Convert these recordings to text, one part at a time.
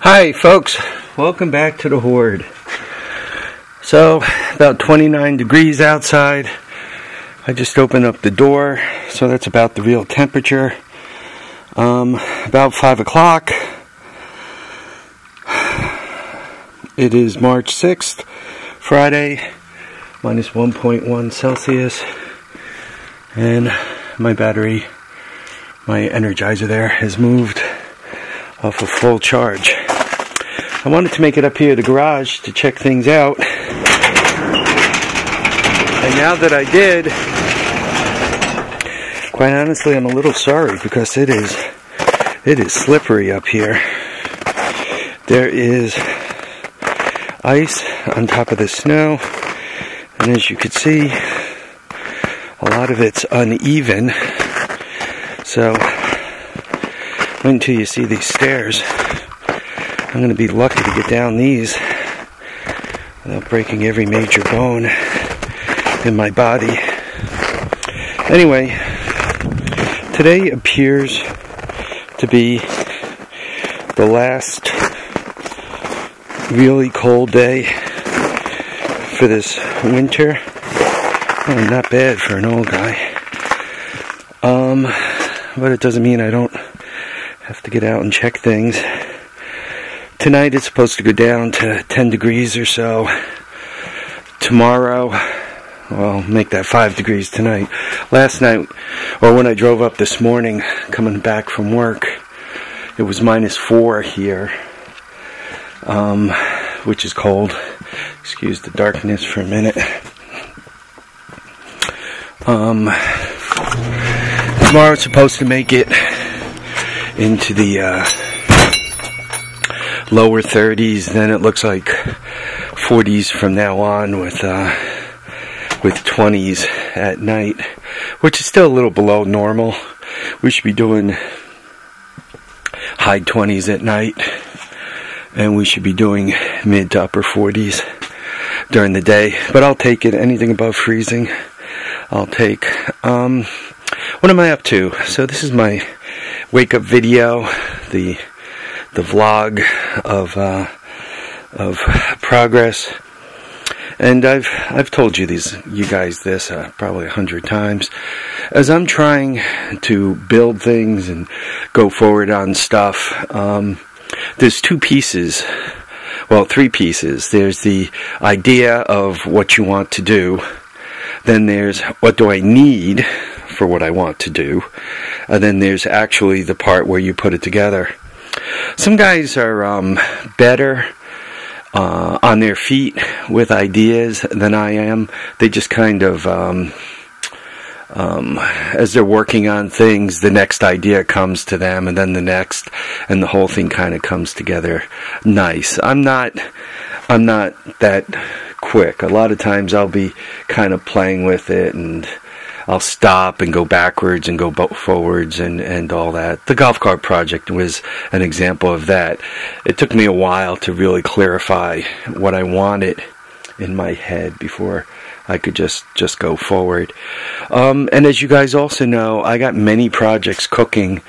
Hi folks, welcome back to the Horde. So, about 29 degrees outside. I just opened up the door, so that's about the real temperature. About 5 o'clock. It is March 6th, Friday, minus 1.1 Celsius. And my battery, my Energizer there, has moved off of full charge. I wanted to make it up here at the garage to check things out. And now that I did, quite honestly, I'm a little sorry because it is slippery up here. There is ice on top of the snow, and as you can see, a lot of it's uneven. So wait until you see these stairs. I'm going to be lucky to get down these without breaking every major bone in my body. Anyway, today appears to be the last really cold day for this winter. Oh, not bad for an old guy. But it doesn't mean I don't have to get out and check things. Tonight it's supposed to go down to 10 degrees or so. Tomorrow, well, make that 5 degrees tonight. Last night, or when I drove up this morning, coming back from work, it was minus 4 here, which is cold. Excuse the darkness for a minute. Tomorrow's supposed to make it into the lower 30s, then it looks like 40s from now on with 20s at night, which is still a little below normal. We should be doing high 20s at night, and we should be doing mid to upper 40s during the day, but I'll take it. Anything above freezing I'll take. What am I up to? So this is my wake up video, the vlog of progress, and I've told you guys this probably 100 times. As I'm trying to build things and go forward on stuff, there's 2 pieces, well, 3 pieces. There's the idea of what you want to do, then there's what do I need for what I want to do, and then there's actually the part where you put it together. Some guys are better on their feet with ideas than I am. They just kind of, as they're working on things, the next idea comes to them, and then the next, and the whole thing kind of comes together nice. I'm not that quick. A lot of times I'll be kind of playing with it, and I'll stop and go backwards and go forwards and all that. The golf cart project was an example of that. It took me a while to really clarify what I wanted in my head before I could just go forward. And as you guys also know, I got many projects cooking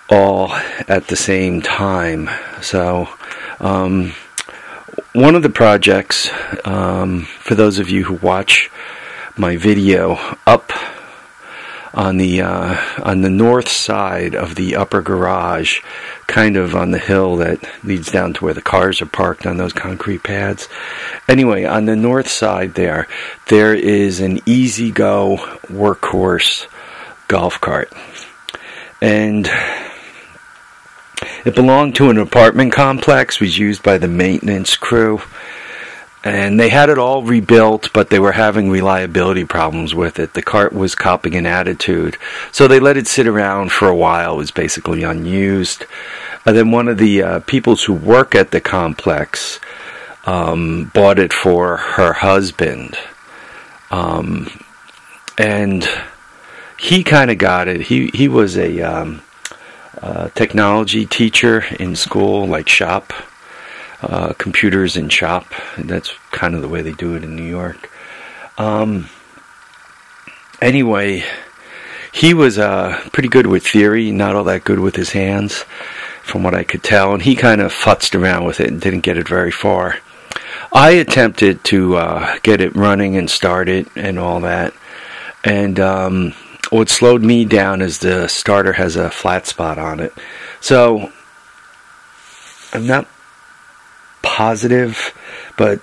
all at the same time. So one of the projects, for those of you who watch my video, up on the north side of the upper garage, kind of on the hill that leads down to where the cars are parked on those concrete pads. Anyway, on the north side there is an EZGO Work Horse golf cart, and it belonged to an apartment complex, was used by the maintenance crew. And they had it all rebuilt, but they were having reliability problems with it. The cart was copping an attitude. So they let it sit around for a while. It was basically unused. And then one of the people who work at the complex bought it for her husband. And he kind of got it. He was a technology teacher in school, like shop. Computers in shop. That's kind of the way they do it in New York. Anyway, he was pretty good with theory, not all that good with his hands. from what I could tell, and he kind of futzed around with it and didn't get it very far. I attempted to get it running and start it and all that, and what slowed me down is the starter has a flat spot on it. So I'm not positive, but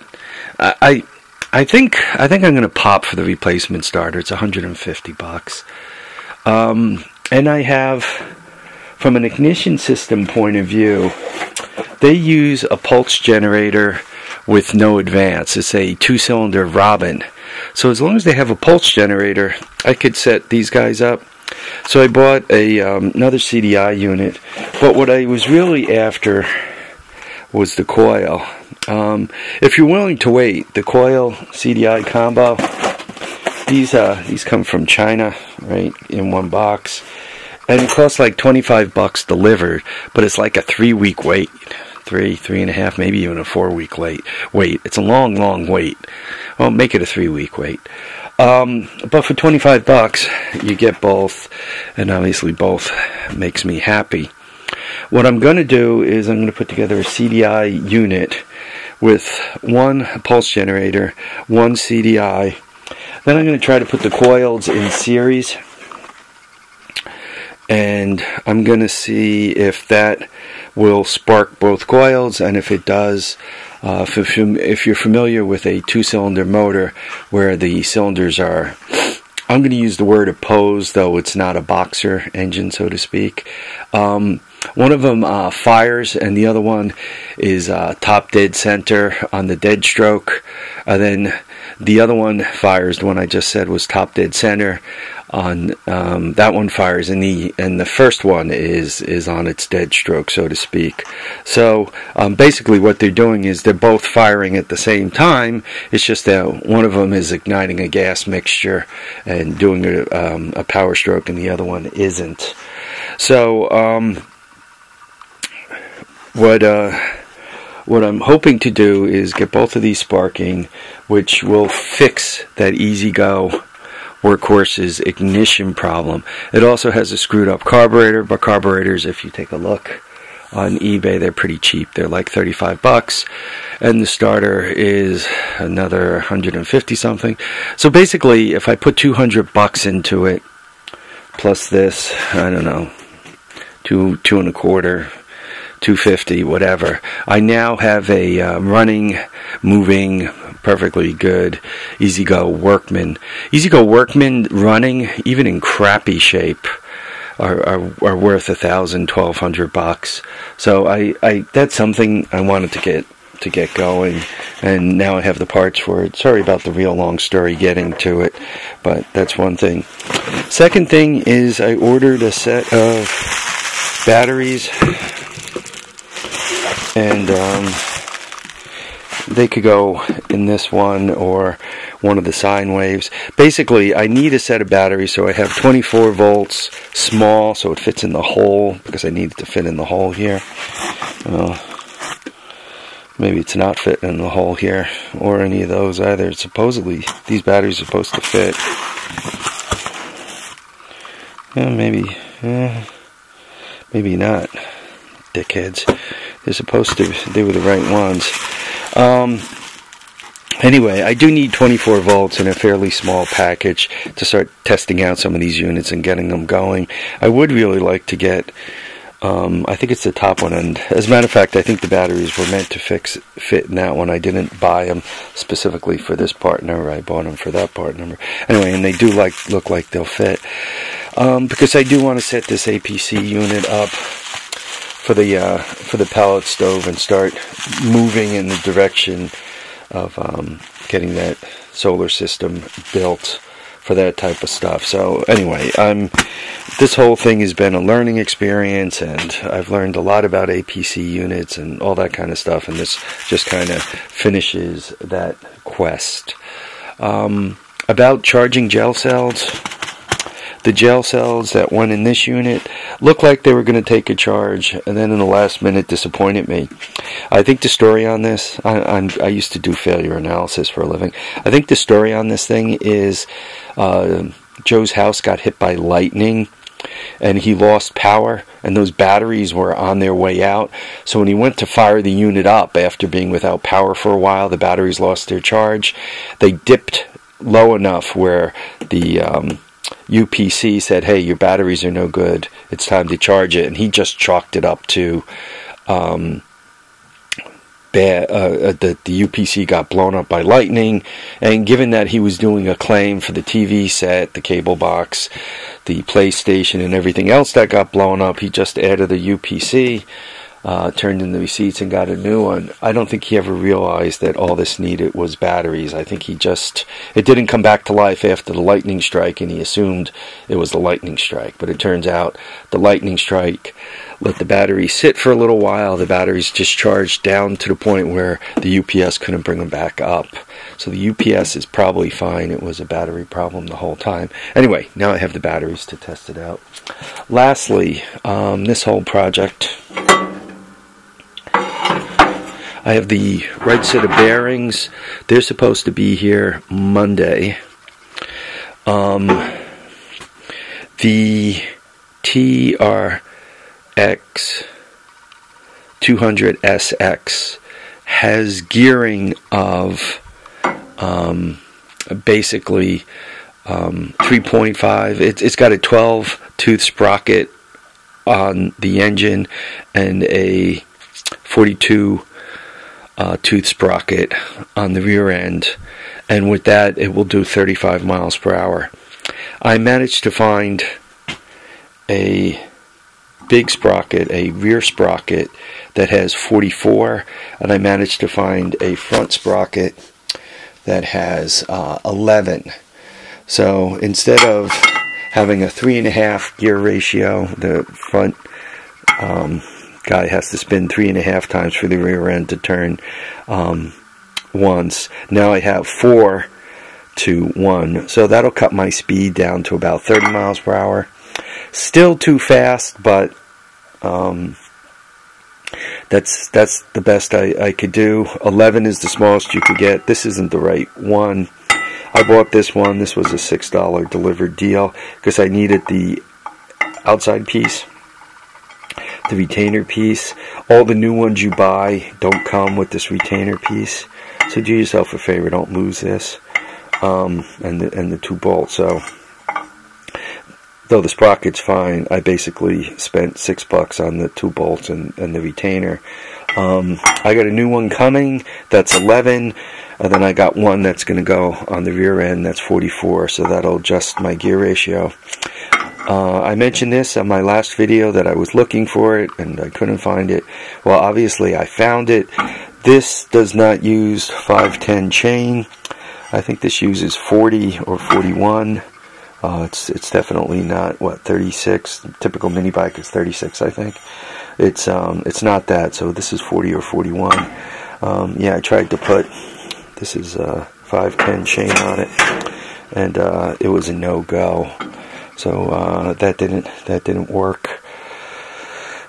I think I'm going to pop for the replacement starter. It's $150. And I have, from an ignition system point of view, they use a pulse generator with no advance. It's a 2-cylinder Robin. So as long as they have a pulse generator, I could set these guys up. So I bought another CDI unit, but what I was really after was the coil. If you're willing to wait, the coil CDI combo, these come from China, right, in one box, and it costs like $25 delivered, but it's like a 3-week wait, 3.5, maybe even a 4-week wait. It's a long wait. Well, make it a 3-week wait. But for $25, you get both, and obviously both makes me happy. What I'm going to do is I'm going to put together a CDI unit with one pulse generator, one CDI. Then I'm going to try to put the coils in series, and I'm going to see if that will spark both coils, and if it does, if you're familiar with a 2-cylinder motor where the cylinders are, I'm going to use the word opposed, though it's not a boxer engine, so to speak. One of them fires, and the other one is top dead center on the dead stroke. And then the other one fires. The one I just said was top dead center. On that one fires, and the first one is on its dead stroke, so to speak. So basically, what they're doing is they're both firing at the same time. It's just that one of them is igniting a gas mixture and doing a power stroke, and the other one isn't. So what I'm hoping to do is get both of these sparking, which will fix that EZGO Work Horse's ignition problem. It also has a screwed up carburetor, but carburetors, if you take a look on eBay, they're pretty cheap. They're like $35, and the starter is another 150 something. So basically, if I put $200 into it, plus this, I don't know, two and a quarter, $250, whatever, I now have a running, moving, perfectly good EZGO Workman. EZGO Workman running, even in crappy shape, are worth $1,000-$1,200. So I that's something I wanted to get going, and now I have the parts for it. Sorry about the real long story getting to it, but that's one thing. Second thing is I ordered a set of batteries, and they could go in this one or one of the sine waves. Basically, I need a set of batteries, so I have 24 volts, small, so it fits in the hole, because I need it to fit in the hole here. Maybe it's not fitting in the hole here, or any of those either. Supposedly, these batteries are supposed to fit. Maybe not. Dickheads. They're supposed to, they were the right ones. Anyway, I do need 24 volts in a fairly small package to start testing out some of these units and getting them going. I would really like to get, I think it's the top one, and as a matter of fact, I think the batteries were meant to fit in that one. I didn't buy them specifically for this part number. I bought them for that part number. Anyway, and they do look like they'll fit. Because I do want to set this APC unit up for the pellet stove and start moving in the direction of getting that solar system built for that type of stuff. So anyway, this whole thing has been a learning experience, and I've learned a lot about APC units and all that kind of stuff, and this just kind of finishes that quest. About charging gel cells. The gel cells that went in this unit looked like they were going to take a charge, and then in the last minute disappointed me. I think the story on this, I used to do failure analysis for a living. I think the story on this thing is Joe's house got hit by lightning, and he lost power, and those batteries were on their way out. So when he went to fire the unit up after being without power for a while, the batteries lost their charge. They dipped low enough where the UPC said, hey, your batteries are no good, it's time to charge it. And he just chalked it up to the UPC got blown up by lightning. And given that he was doing a claim for the TV set, the cable box, the PlayStation, and everything else that got blown up, he just added the UPC, turned in the receipts, and got a new one. I don't think he ever realized that all this needed was batteries. I think it didn't come back to life after the lightning strike, and he assumed it was the lightning strike. But it turns out the lightning strike let the battery sit for a little while. The batteries discharged down to the point where the UPS couldn't bring them back up. So the UPS is probably fine. It was a battery problem the whole time. Anyway, now I have the batteries to test it out. Lastly, this whole project, I have the right set of bearings. They're supposed to be here Monday. The TRX 200SX has gearing of basically 3.5. It's got a 12 tooth sprocket on the engine and a 42 tooth sprocket on the rear end, and with that it will do 35 miles per hour. I managed to find a big sprocket, a rear sprocket that has 44, and I managed to find a front sprocket that has 11. So instead of having a 3.5 gear ratio, the front guy has to spin 3.5 times for the rear end to turn once. Now I have 4 to 1, so that'll cut my speed down to about 30 miles per hour. Still too fast, but that's the best I could do. 11 is the smallest you could get. This isn't the right one. I bought this one. This was a $6 delivered deal because I needed the outside piece, the retainer piece. All the new ones you buy don't come with this retainer piece, so do yourself a favor, don't lose this, and the 2 bolts. So though the sprocket's fine, I basically spent $6 on the 2 bolts and the retainer. I got a new one coming that's 11, and then I got one that's going to go on the rear end that's 44, so that'll adjust my gear ratio. I mentioned this on my last video that I was looking for it and I couldn't find it. Well, obviously I found it. This does not use 510 chain. I think this uses 40 or 41. It's definitely not 36. Typical mini bike is 36, I think. It's not that. So this is 40 or 41. Yeah, I tried to put this is 510 chain on it, and it was a no-go. So that didn't work.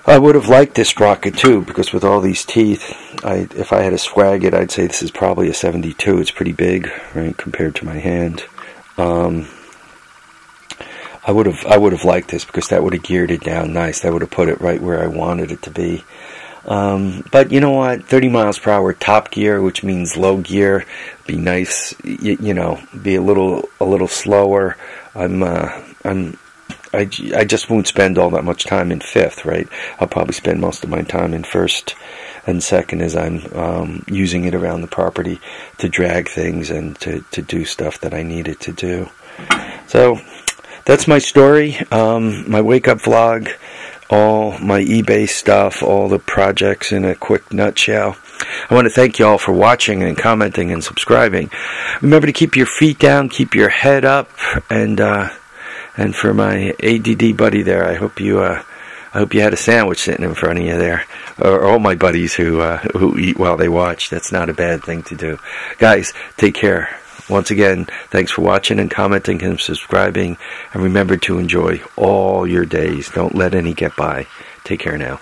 I would have liked this sprocket too, because with all these teeth, if I had to swag it, I'd say this is probably a 72. It's pretty big, right, compared to my hand. I would have liked this because that would have geared it down nice. That would have put it right where I wanted it to be. But you know what? 30 miles per hour top gear, which means low gear, be nice. You know, be a little slower. I just won't spend all that much time in fifth, right? I'll probably spend most of my time in first and second as I'm using it around the property to drag things and to do stuff that I needed to do. So that's my story, my wake-up vlog, all my eBay stuff, all the projects in a quick nutshell. I want to thank you all for watching and commenting and subscribing. Remember to keep your feet down, keep your head up, and for my ADD buddy there, I hope you had a sandwich sitting in front of you there, or all my buddies who eat while they watch. That's not a bad thing to do. Guys, take care. Once again, thanks for watching and commenting and subscribing. And remember to enjoy all your days. Don't let any get by. Take care now.